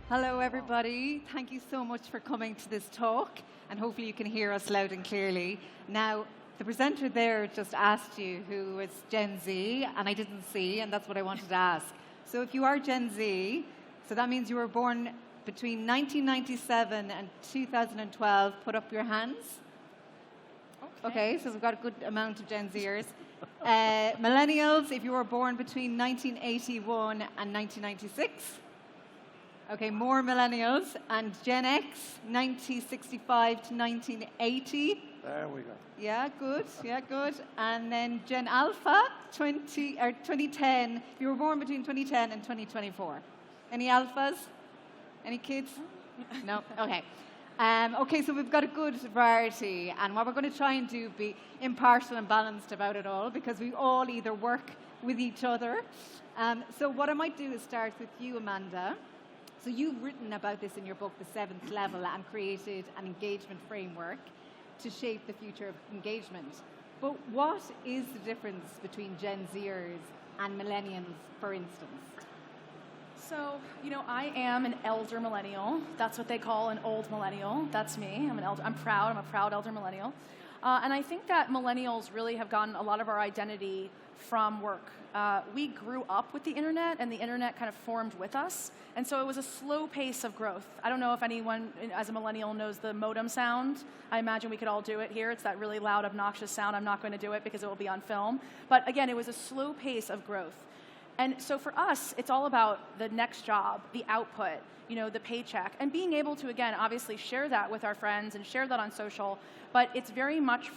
Hello, everybody. Thank you so much for coming to this talk, and hopefully you can hear us loud and clearly. Now, the presenter there just asked you who was Gen Z, and I didn't see, and that's what I wanted to ask. So if you are Gen Z, so that means you were born between 1997 and 2012. Put up your hands. Okay, so we've got a good amount of Gen Zers. Millennials, if you were born between 1981 and 1996. Okay, more millennials. And Gen X, 1965 to 1980. There we go. Yeah, good. Yeah, good. And then Gen Alpha, 2010. If you were born between 2010 and 2024. Any alphas? Any kids? No? Okay. Okay, so we've got a good variety, and what we're going to try and do be impartial and balanced about it all, because we all either work with each other. So what I might do is start with you, Amanda. So you've written about this in your book, The Seventh Level, and created an engagement framework to shape the future of engagement. But what is the difference between Gen Zers and millennials, for instance? So, I am an elder millennial. That's what they call an old millennial. That's me. I'm a proud elder millennial. And I think that millennials really have gotten a lot of our identity from work. We grew up with the internet, and the internet kind of formed with us. And so it was a slow pace of growth. I don't know if anyone as a millennial knows the modem sound. I imagine we could all do it here. It's that really loud, obnoxious sound. I'm not going to do it because it will be on film. But again, it was a slow pace of growth. And so for us, it's all about the next job, the output, the paycheck, and being able to, again, obviously share that with our friends and share that on social, but it's very much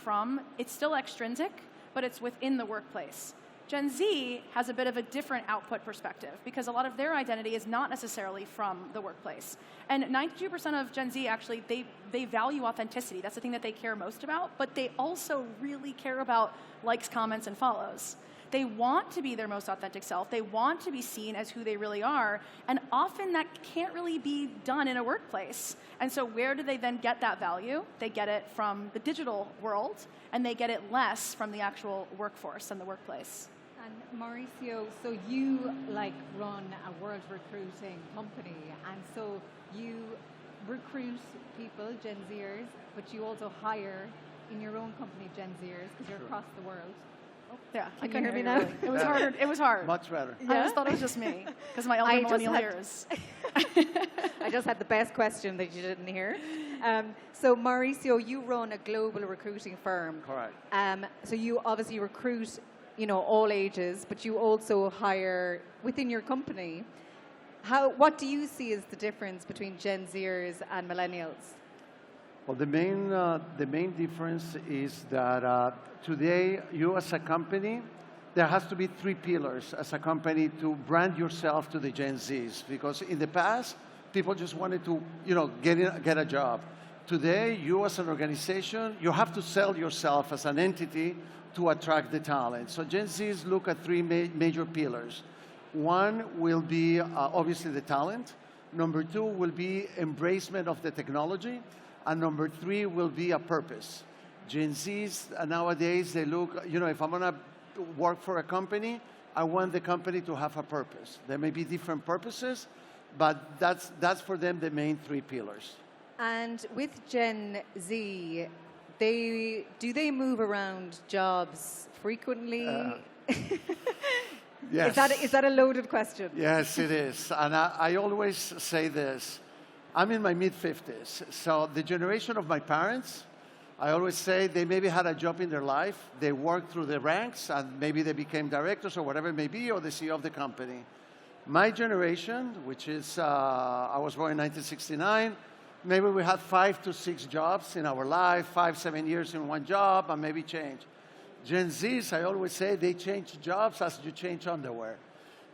it's still extrinsic, but it's within the workplace. Gen Z has a bit of a different output perspective because a lot of their identity is not necessarily from the workplace. And 92% of Gen Z actually, they value authenticity. That's the thing that they care most about, but they also really care about likes, comments, and follows. They want to be their most authentic self. They want to be seen as who they really are. And often that can't really be done in a workplace. And so where do they then get that value? They get it from the digital world, and they get it less from the actual workforce and the workplace. And Mauricio, so you run a world recruiting company, and so you recruit people, Gen Zers, but you also hire in your own company Gen Zers because you're across the world. Yeah, can you hear me now? Really. It was harder. It was hard. Much better. Yeah? I just thought it was just me because my elder millennial years. I just had the best question that you didn't hear. So Mauricio, you run a global recruiting firm. Correct. So you obviously recruit, all ages, but you also hire within your company. What do you see as the difference between Gen Zers and millennials? Well, the main difference is that today, you as a company, there has to be three pillars as a company to brand yourself to the Gen Zs. Because in the past, people just wanted to, get a job. Today, you as an organization, you have to sell yourself as an entity to attract the talent. So Gen Zs look at three major pillars. One will be obviously the talent. Number two will be embracement of the technology. And number three will be a purpose. Gen Zs nowadays, they look, if I'm going to work for a company, I want the company to have a purpose. There may be different purposes, but that's for them the main three pillars. And with Gen Z, do they move around jobs frequently? Yes. Is that a loaded question? Yes, it is. And I always say this. I'm in my mid-50s, so the generation of my parents, I always say they maybe had a job in their life, they worked through the ranks, and maybe they became directors or whatever it may be, or the CEO of the company. My generation, which is, I was born in 1969, maybe we had 5 to 6 jobs in our life, 5, 7 years in one job, and maybe change. Gen Zs, I always say, they change jobs as you change underwear.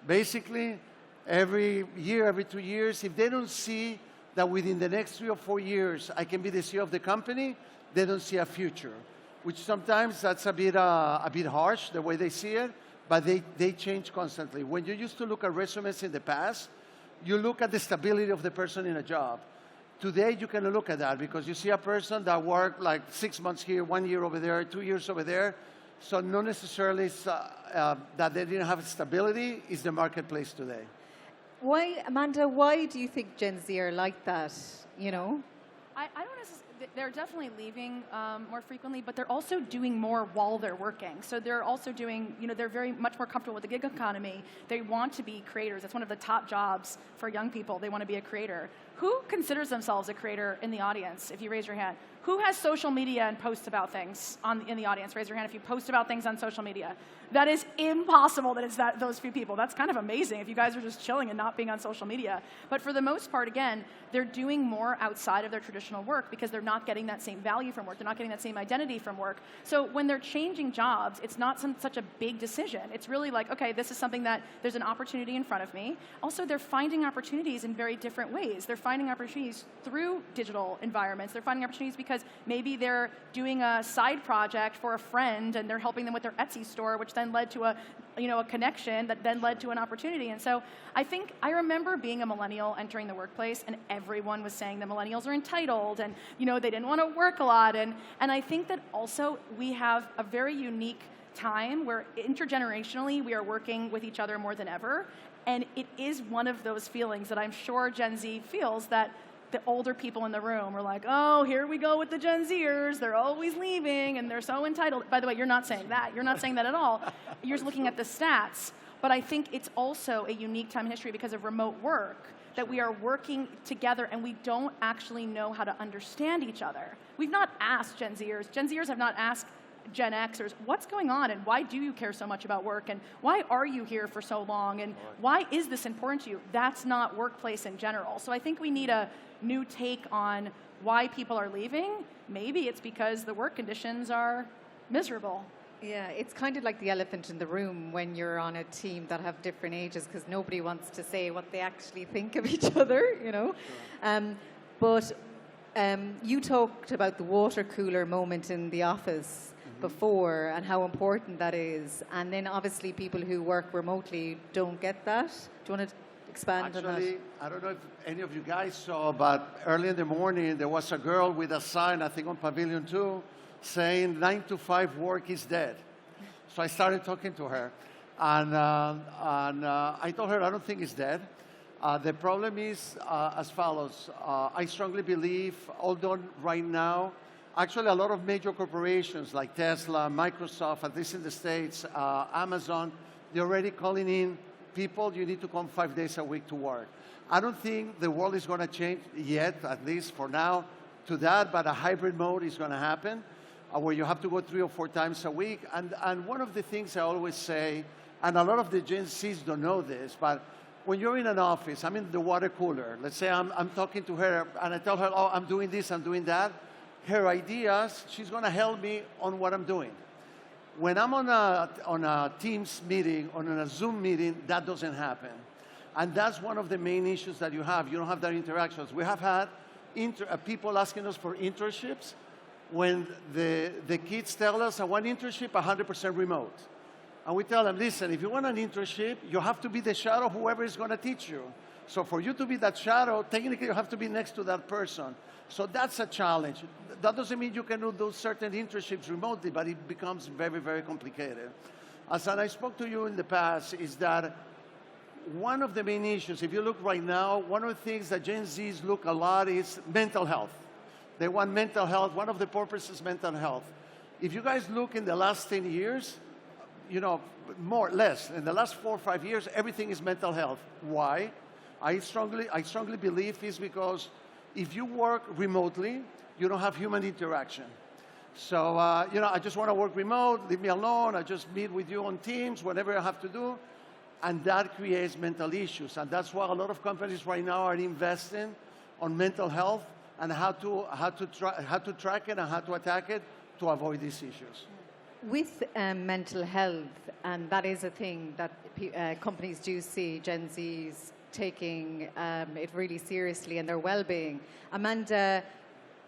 Basically, every year, every 2 years, if they don't see that within the next 3 or 4 years, I can be the CEO of the company, they don't see a future, which sometimes that's a bit harsh, the way they see it, but they change constantly. When you used to look at resumes in the past, you look at the stability of the person in a job. Today, you can look at that because you see a person that worked 6 months here, 1 year over there, 2 years over there, so not necessarily that they didn't have stability is the marketplace today. Why, Amanda, why do you think Gen Z are like that, you know? I don't necessarily, they're definitely leaving more frequently, but they're also doing more while they're working. So they're also doing, they're very much more comfortable with the gig economy. They want to be creators. It's one of the top jobs for young people. They want to be a creator. Who considers themselves a creator in the audience, if you raise your hand? Who has social media and posts about things in the audience? Raise your hand if you post about things on social media. That is impossible that it's those few people. That's kind of amazing if you guys are just chilling and not being on social media. But for the most part, again, they're doing more outside of their traditional work because they're not getting that same value from work. They're not getting that same identity from work. So when they're changing jobs, it's not such a big decision. It's really like, okay, this is something that there's an opportunity in front of me. Also, they're finding opportunities in very different ways. They're finding opportunities through digital environments. They're finding opportunities because maybe they're doing a side project for a friend and they're helping them with their Etsy store, which then led to a connection that then led to an opportunity. And so I remember being a millennial entering the workplace and everyone was saying that millennials are entitled and they didn't want to work a lot. And I think that also we have a very unique time where intergenerationally we are working with each other more than ever. And it is one of those feelings that I'm sure Gen Z feels, that the older people in the room are like, oh, here we go with the Gen Zers. They're always leaving, and they're so entitled. By the way, you're not saying that. You're not saying that at all. You're just looking at the stats. But I think it's also a unique time in history because of remote work, that we are working together, and we don't actually know how to understand each other. We've not asked Gen Zers. Gen Zers have not asked Gen Xers, what's going on, and why do you care so much about work, and why are you here for so long, and why is this important to you? That's not workplace in general. So I think we need a new take on why people are leaving. Maybe it's because the work conditions are miserable. Yeah, it's kind of like the elephant in the room when you're on a team that have different ages, because nobody wants to say what they actually think of each other, Sure. But you talked about the water cooler moment in the office before and how important that is. And then obviously people who work remotely don't get that. Do you want to expand on that? Actually, I don't know if any of you guys saw, but early in the morning there was a girl with a sign, I think on Pavilion 2, saying 9 to 5 work is dead. So I started talking to her, and I told her I don't think it's dead. The problem is as follows. I strongly believe, although right now, actually a lot of major corporations like Tesla, Microsoft, at least in the States, Amazon, they're already calling in people, you need to come 5 days a week to work. I don't think the world is going to change yet, at least for now, to that, but a hybrid mode is going to happen, where you have to go 3 or 4 times a week. And one of the things I always say, and a lot of the Gen Zs don't know this, but when you're in an office, I'm in the water cooler. Let's say I'm talking to her, and I tell her, oh, I'm doing this, I'm doing that. Her ideas, she's going to help me on what I'm doing. When I'm on a Teams meeting, on a Zoom meeting, that doesn't happen. And that's one of the main issues that you have. You don't have that interactions. We have had people asking us for internships when the kids tell us, I want internship 100% remote. And we tell them, listen, if you want an internship, you have to be the shadow of whoever is going to teach you. So for you to be that shadow, technically you have to be next to that person. So that's a challenge. That doesn't mean you cannot do certain internships remotely, but it becomes very, very complicated. As I spoke to you in the past, is that one of the main issues, if you look right now, one of the things that Gen Zs look a lot is mental health. They want mental health. One of the purposes is mental health. If you guys look in the last 10 years, more or less, in the last 4 or 5 years, everything is mental health. Why? I strongly believe it's because if you work remotely, you don't have human interaction. So, I just want to work remote, leave me alone, I just meet with you on Teams, whatever I have to do, and that creates mental issues. And that's why a lot of companies right now are investing on mental health and how to track it and how to attack it to avoid these issues. With mental health, and that is a thing that companies do see Gen Zs taking it really seriously and their well-being. Amanda,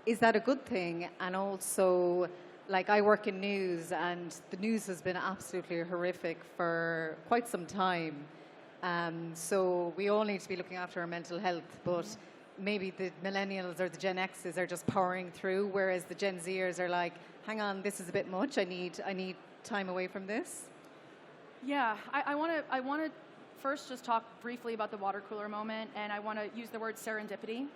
is that a good thing? And also, like, I work in news, and the news has been absolutely horrific for quite some time. So we all need to be looking after our mental health, but maybe the millennials or the Gen Xs are just powering through, whereas the Gen Zers are like, hang on, this is a bit much. I need time away from this. Yeah, I want to first just talk briefly about the water cooler moment, and I want to use the word serendipity.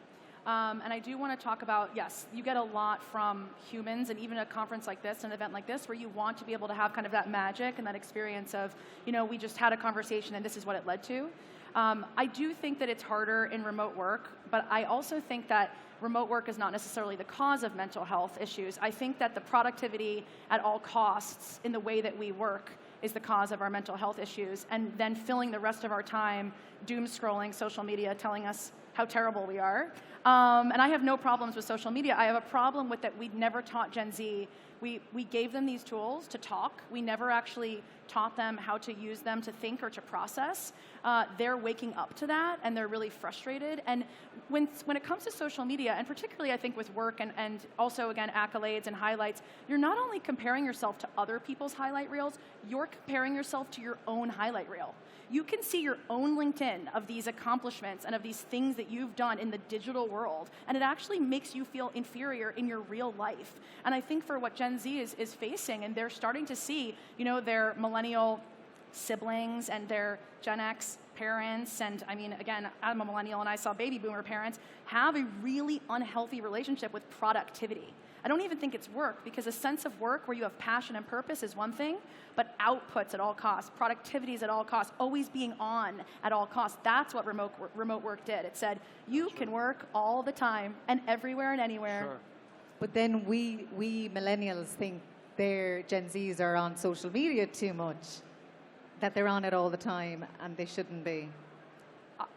And I do want to talk about, yes, you get a lot from humans, and even a conference like this, an event like this, where you want to be able to have kind of that magic and that experience of, we just had a conversation and this is what it led to. I do think that it's harder in remote work, but I also think that remote work is not necessarily the cause of mental health issues. I think that the productivity at all costs in the way that we work is the cause of our mental health issues, and then filling the rest of our time doom scrolling social media, telling us how terrible we are. And I have no problems with social media. I have a problem with that we never taught Gen Z. We gave them these tools to talk. We never actually taught them how to use them to think or to process. They're waking up to that, and they're really frustrated. And when it comes to social media, and particularly I think with work and also, again, accolades and highlights, you're not only comparing yourself to other people's highlight reels, you're comparing yourself to your own highlight reel. You can see your own LinkedIn of these accomplishments and of these things that you've done in the digital world, and it actually makes you feel inferior in your real life. And I think for what Gen Z is facing, and they're starting to see, their millennial siblings and their Gen X parents, and I mean, again, I'm a millennial and I saw baby boomer parents, have a really unhealthy relationship with productivity. I don't even think it's work, because a sense of work where you have passion and purpose is one thing, but outputs at all costs, productivity is at all costs, always being on at all costs. That's what remote work did. It said, you can work all the time and everywhere and anywhere. Sure. But then we millennials think their Gen Zs are on social media too much, that they're on it all the time, and they shouldn't be.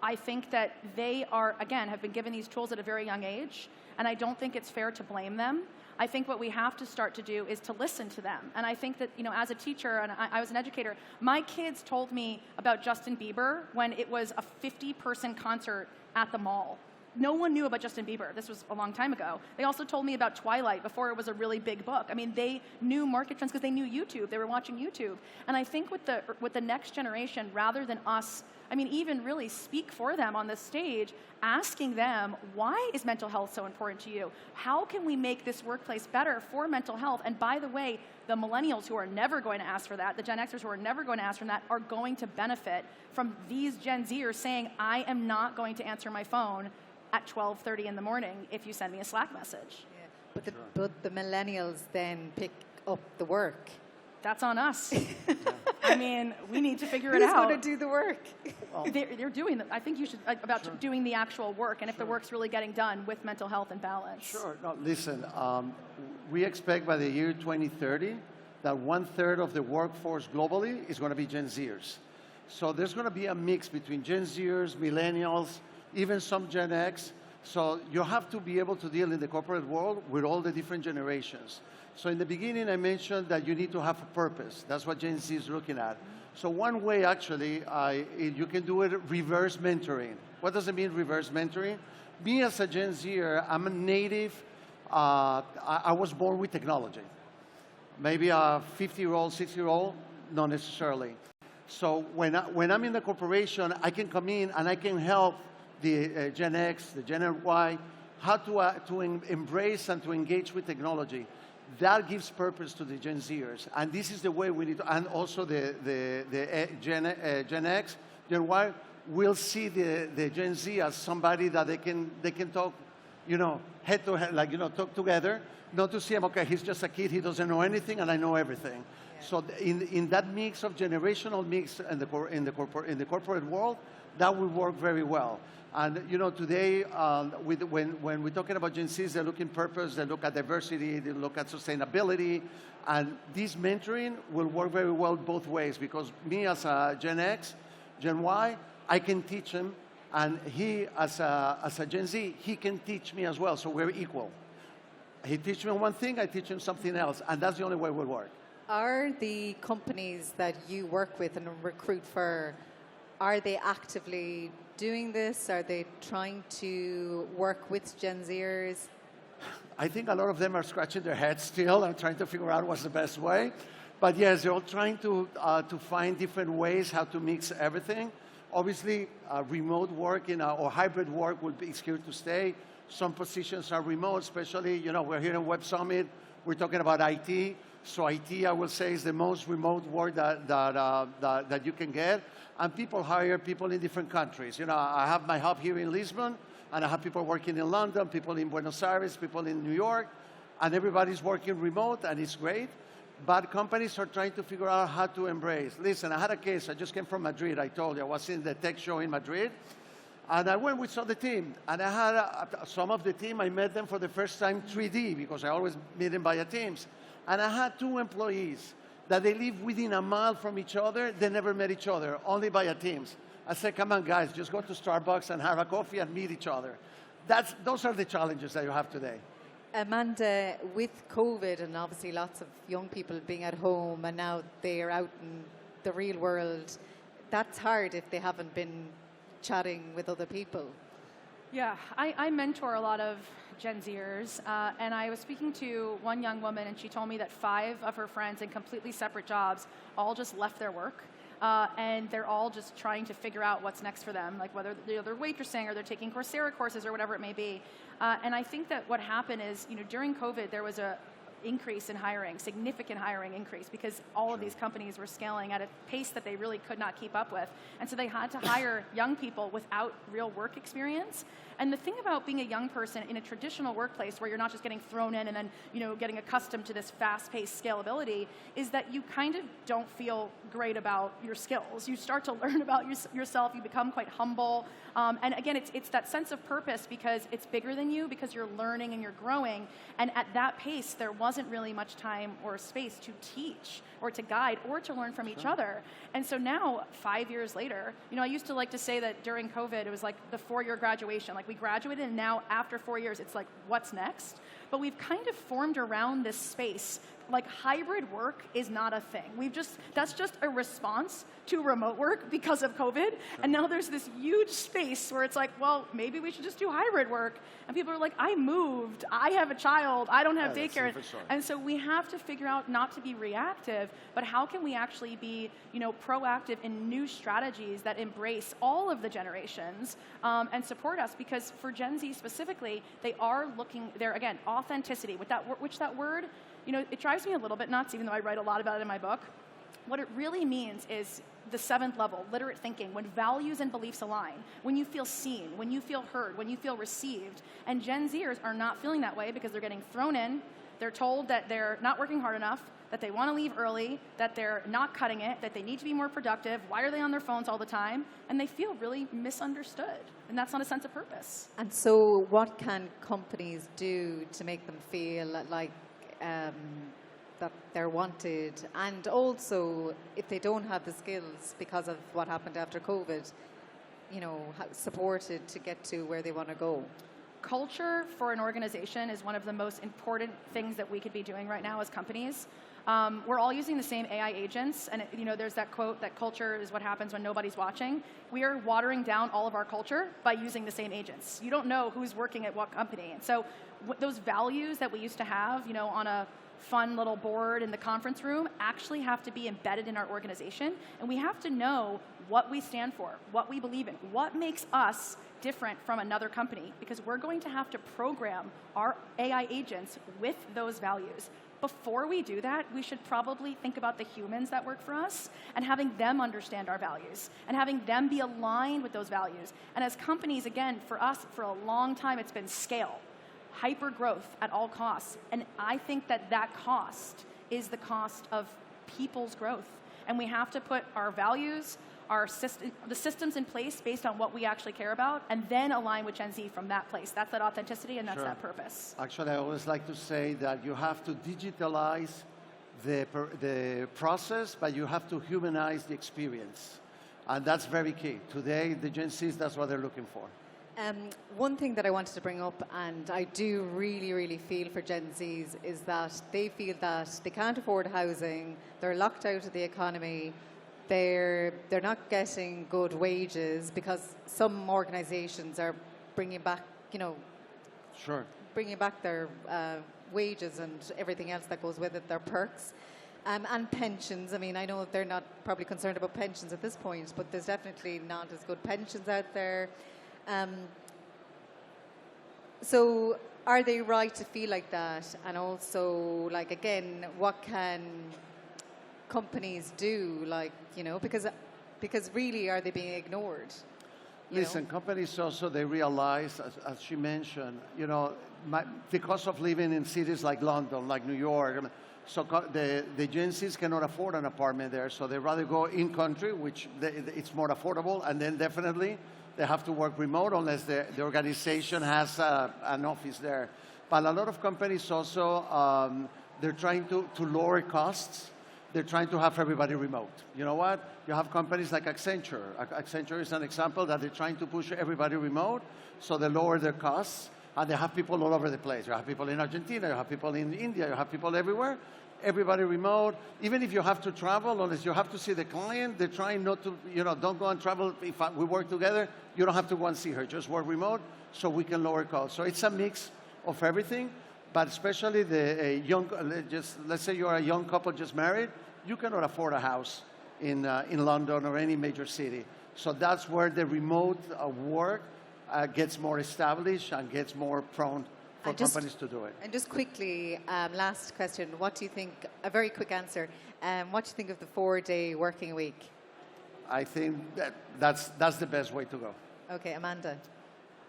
I think that they are, again, have been given these tools at a very young age, and I don't think it's fair to blame them. I think what we have to start to do is to listen to them. And I think that, as a teacher, and I was an educator, my kids told me about Justin Bieber when it was a 50-person concert at the mall. No one knew about Justin Bieber. This was a long time ago. They also told me about Twilight before it was a really big book. I mean, they knew market trends because they knew YouTube. They were watching YouTube. And I think with the next generation, rather than us, even really speak for them on this stage, asking them, why is mental health so important to you? How can we make this workplace better for mental health? And by the way, the millennials who are never going to ask for that, the Gen Xers who are never going to ask for that, are going to benefit from these Gen Zers saying, I am not going to answer my phone at 12:30 in the morning if you send me a Slack message. Yeah. But the millennials then pick up the work. That's on us. We need to figure it out. Who's going to do the work? Well, they're doing it. I think you should, doing the actual work, and if the work's really getting done with mental health and balance. Sure. No, listen, we expect by the year 2030 that 1/3 of the workforce globally is going to be Gen Zers. So there's going to be a mix between Gen Zers, millennials, even some Gen X. So you have to be able to deal in the corporate world with all the different generations. So in the beginning, I mentioned that you need to have a purpose. That's what Gen Z is looking at. So one way, actually, you can do it reverse mentoring. What does it mean, reverse mentoring? Me as a Gen Zer, I'm a native. I was born with technology. Maybe a 50-year-old, 60-year-old, not necessarily. So when I'm in the corporation, I can come in and I can help the Gen X, the Gen Y, how to embrace and to engage with technology. That gives purpose to the Gen Zers, and this is the way we need to. And also the Gen X, Gen Y will see the Gen Z as somebody that they can talk, head to head, talk together. Not to see him, okay, he's just a kid, he doesn't know anything, and I know everything. Yeah. So in that mix of generational mix in the corporate world, that will work very well. And today, when we're talking about Gen Zs, they look in purpose, they look at diversity, they look at sustainability, and this mentoring will work very well both ways, because me as a Gen X, Gen Y, I can teach him, and he as a Gen Z, he can teach me as well, so we're equal. He teaches me one thing, I teach him something else, and that's the only way it will work. Are the companies that you work with and recruit for, are they actively doing this? Are they trying to work with Gen Zers? I think a lot of them are scratching their heads still and trying to figure out what's the best way. But yes, they're all trying to find different ways how to mix everything. Obviously, remote work or hybrid work is here to stay. Some positions are remote, especially, we're here in Web Summit. We're talking about IT. So IT, I will say, is the most remote work that you can get. And people hire people in different countries. You know, I have my hub here in Lisbon, and I have people working in London, people in Buenos Aires, people in New York, and everybody's working remote, and it's great. But companies are trying to figure out how to embrace. Listen, I had a case. I just came from Madrid. I told you I was in the tech show in Madrid. And I went, we saw the team. And I had some of the team, I met them for the first time 3D, because I always meet them via Teams. And I had 2 employees that they live within a mile from each other. They never met each other, only via Teams. I said, come on, guys, just go to Starbucks and have a coffee and meet each other. Those are the challenges that you have today. Amanda, with COVID and obviously lots of young people being at home and now they are out in the real world, that's hard if they haven't been chatting with other people. Yeah, I mentor a lot of Gen Zers, and I was speaking to one young woman, and she told me that 5 of her friends in completely separate jobs all just left their work, and they're all just trying to figure out what's next for them, like whether they're waitressing or they're taking Coursera courses or whatever it may be. And I think that what happened is, during COVID, there was a increase in hiring, significant hiring increase, because all of these companies were scaling at a pace that they really could not keep up with. And so they had to hire young people without real work experience. And the thing about being a young person in a traditional workplace where you're not just getting thrown in and then, getting accustomed to this fast-paced scalability is that you kind of don't feel great about your skills. You start to learn about yourself, you become quite humble. And again, it's that sense of purpose because it's bigger than you, because you're learning and you're growing. And at that pace, there wasn't really much time or space to teach or to guide or to learn from each other. And so now, 5 years later, I used to like to say that during COVID, it was like the 4-year graduation. Like we graduated and now after 4 years, it's like, what's next? But we've kind of formed around this space. Like hybrid work is not a thing. That's just a response to remote work because of COVID. And now there's this huge space where it's like, well, maybe we should just do hybrid work. And people are like, I moved, I have a child, I don't have daycare. And so we have to figure out not to be reactive, but how can we actually be, proactive in new strategies that embrace all of the generations and support us? Because for Gen Z specifically, they're again, authenticity, which that word, it drives me a little bit nuts, even though I write a lot about it in my book. What it really means is the 7th level, literate thinking, when values and beliefs align, when you feel seen, when you feel heard, when you feel received. And Gen Zers are not feeling that way because they're getting thrown in, they're told that they're not working hard enough, that they want to leave early, that they're not cutting it, that they need to be more productive, why are they on their phones all the time? And they feel really misunderstood. And that's not a sense of purpose. And so what can companies do to make them feel like that they're wanted, and also if they don't have the skills because of what happened after COVID, supported to get to where they want to go? Culture for an organization is one of the most important things that we could be doing right now as companies. We're all using the same AI agents, and there's that quote that culture is what happens when nobody's watching. We are watering down all of our culture by using the same agents. You don't know who's working at what company. And so those values that we used to have, on a fun little board in the conference room actually have to be embedded in our organization, and we have to know what we stand for, what we believe in, what makes us different from another company, because we're going to have to program our AI agents with those values. Before we do that, we should probably think about the humans that work for us and having them understand our values and having them be aligned with those values. And as companies, again, for us, for a long time, it's been scale. Hyper growth at all costs. And I think that cost is the cost of people's growth. And we have to put our values, the systems in place based on what we actually care about, and then align with Gen Z from that place. That's that authenticity and that's that purpose. Actually, I always like to say that you have to digitalize the process, but you have to humanize the experience. And that's very key. Today, the Gen Zs, that's what they're looking for. One thing that I wanted to bring up, and I do really, really feel for Gen Zs, is that they feel that they can't afford housing, they're locked out of the economy, they're not getting good wages because some organizations are bringing back, bringing back their wages and everything else that goes with it, their perks. And pensions. I mean, I know they're not probably concerned about pensions at this point, but there's definitely not as good pensions out there. So are they right to feel like that? And also, like, again, what can companies do? Like, you know, because really, are they being ignored? Listen, companies also, they realize, as she mentioned, you know, the cost of living in cities like London, like New York, I mean, so the Gen Zs cannot afford an apartment there, so they rather go in country, which it's more affordable, and then definitely they have to work remote unless the organization has an office there. But a lot of companies also, they're trying to lower costs. They're trying to have everybody remote. You know what? You have companies like Accenture. Accenture is an example that they're trying to push everybody remote, so they lower their costs, and they have people all over the place. You have people in Argentina, you have people in India, you have people everywhere. Everybody remote. Even if you have to travel, unless you have to see the client, they're trying not to, you know, don't go and travel. If we work together, you don't have to go and see her. Just work remote so we can lower costs. So it's a mix of everything, but especially the young, let's say you're a young couple just married, you cannot afford a house in London or any major city. So that's where the remote work gets more established and gets more prone for companies to do it. And just quickly, last question. What do you think, a very quick answer, what do you think of the 4-day working week? I think that's the best way to go. Okay, Amanda.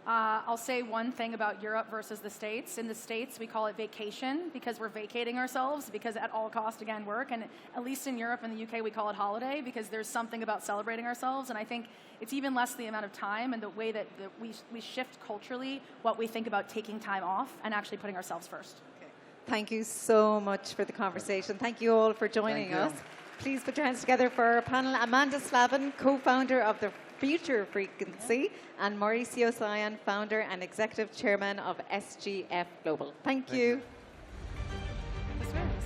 I'll say one thing about Europe versus the States. In the States, we call it vacation because we're vacating ourselves because at all cost, again, work. And at least in Europe and the UK, we call it holiday because there's something about celebrating ourselves. And I think it's even less the amount of time and the way that we shift culturally what we think about taking time off and actually putting ourselves first. Okay. Thank you so much for the conversation. Thank you all for joining us. Please put your hands together for our panel. Amanda Slavin, co-founder of the Future Frequency, and Mauricio, Sion, founder and executive chairman of SGF Global. Thank you.